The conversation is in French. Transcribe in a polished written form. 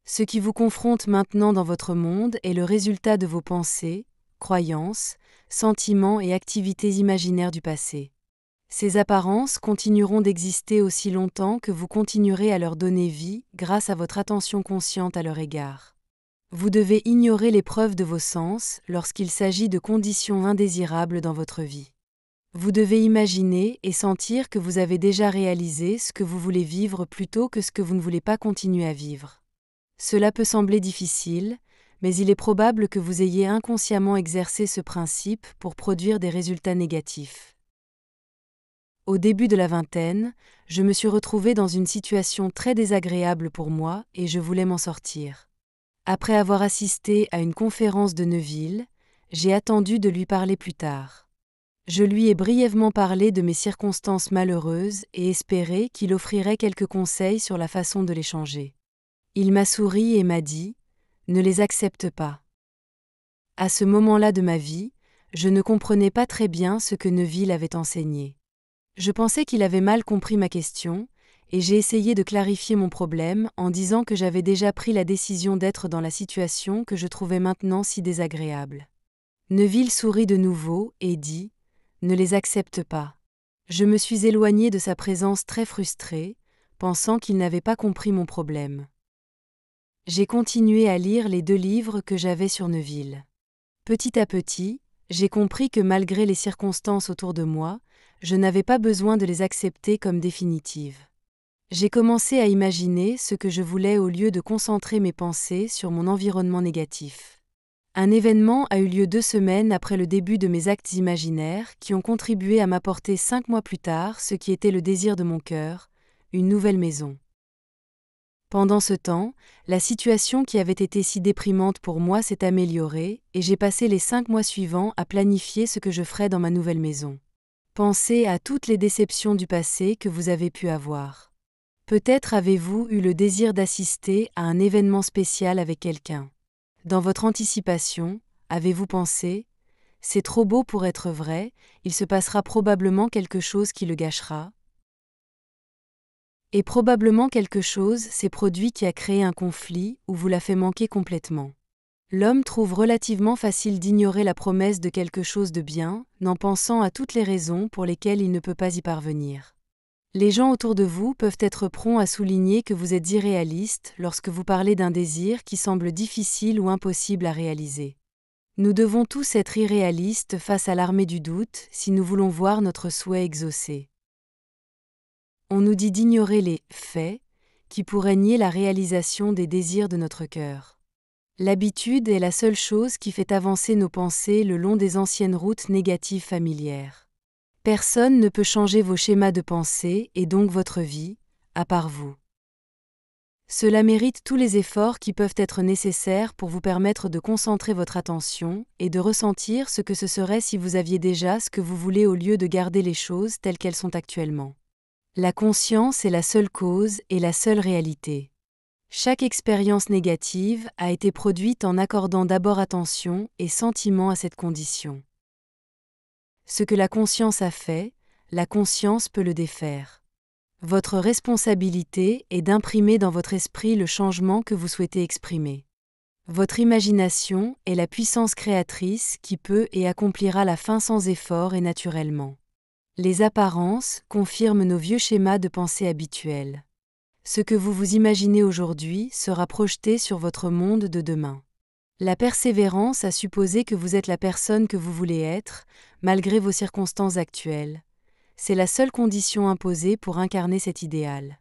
Ce qui vous confronte maintenant dans votre monde est le résultat de vos pensées, croyances, sentiments et activités imaginaires du passé. Ces apparences continueront d'exister aussi longtemps que vous continuerez à leur donner vie grâce à votre attention consciente à leur égard. Vous devez ignorer les preuves de vos sens lorsqu'il s'agit de conditions indésirables dans votre vie. Vous devez imaginer et sentir que vous avez déjà réalisé ce que vous voulez vivre plutôt que ce que vous ne voulez pas continuer à vivre. Cela peut sembler difficile, mais il est probable que vous ayez inconsciemment exercé ce principe pour produire des résultats négatifs. Au début de la vingtaine, je me suis retrouvée dans une situation très désagréable pour moi et je voulais m'en sortir. Après avoir assisté à une conférence de Neville, j'ai attendu de lui parler plus tard. Je lui ai brièvement parlé de mes circonstances malheureuses et espéré qu'il offrirait quelques conseils sur la façon de les changer. Il m'a souri et m'a dit « Ne les accepte pas ». À ce moment-là de ma vie, je ne comprenais pas très bien ce que Neville avait enseigné. Je pensais qu'il avait mal compris ma question, et j'ai essayé de clarifier mon problème en disant que j'avais déjà pris la décision d'être dans la situation que je trouvais maintenant si désagréable. Neville sourit de nouveau et dit « Ne les accepte pas ». Je me suis éloignée de sa présence très frustrée, pensant qu'il n'avait pas compris mon problème. J'ai continué à lire les 2 livres que j'avais sur Neville. Petit à petit, j'ai compris que malgré les circonstances autour de moi, je n'avais pas besoin de les accepter comme définitives. J'ai commencé à imaginer ce que je voulais au lieu de concentrer mes pensées sur mon environnement négatif. Un événement a eu lieu 2 semaines après le début de mes actes imaginaires qui ont contribué à m'apporter 5 mois plus tard ce qui était le désir de mon cœur, une nouvelle maison. Pendant ce temps, la situation qui avait été si déprimante pour moi s'est améliorée et j'ai passé les 5 mois suivants à planifier ce que je ferais dans ma nouvelle maison. Pensez à toutes les déceptions du passé que vous avez pu avoir. Peut-être avez-vous eu le désir d'assister à un événement spécial avec quelqu'un. Dans votre anticipation, avez-vous pensé « C'est trop beau pour être vrai, il se passera probablement quelque chose qui le gâchera ». Et probablement quelque chose s'est produit qui a créé un conflit ou vous l'a fait manquer complètement. L'homme trouve relativement facile d'ignorer la promesse de quelque chose de bien, n'en pensant à toutes les raisons pour lesquelles il ne peut pas y parvenir. Les gens autour de vous peuvent être prompts à souligner que vous êtes irréaliste lorsque vous parlez d'un désir qui semble difficile ou impossible à réaliser. Nous devons tous être irréalistes face à l'armée du doute si nous voulons voir notre souhait exaucé. On nous dit d'ignorer les « faits » qui pourraient nier la réalisation des désirs de notre cœur. L'habitude est la seule chose qui fait avancer nos pensées le long des anciennes routes négatives familières. Personne ne peut changer vos schémas de pensée et donc votre vie, à part vous. Cela mérite tous les efforts qui peuvent être nécessaires pour vous permettre de concentrer votre attention et de ressentir ce que ce serait si vous aviez déjà ce que vous voulez au lieu de garder les choses telles qu'elles sont actuellement. La conscience est la seule cause et la seule réalité. Chaque expérience négative a été produite en accordant d'abord attention et sentiment à cette condition. Ce que la conscience a fait, la conscience peut le défaire. Votre responsabilité est d'imprimer dans votre esprit le changement que vous souhaitez exprimer. Votre imagination est la puissance créatrice qui peut et accomplira la fin sans effort et naturellement. Les apparences confirment nos vieux schémas de pensée habituels. Ce que vous vous imaginez aujourd'hui sera projeté sur votre monde de demain. La persévérance a supposé que vous êtes la personne que vous voulez être, malgré vos circonstances actuelles. C'est la seule condition imposée pour incarner cet idéal.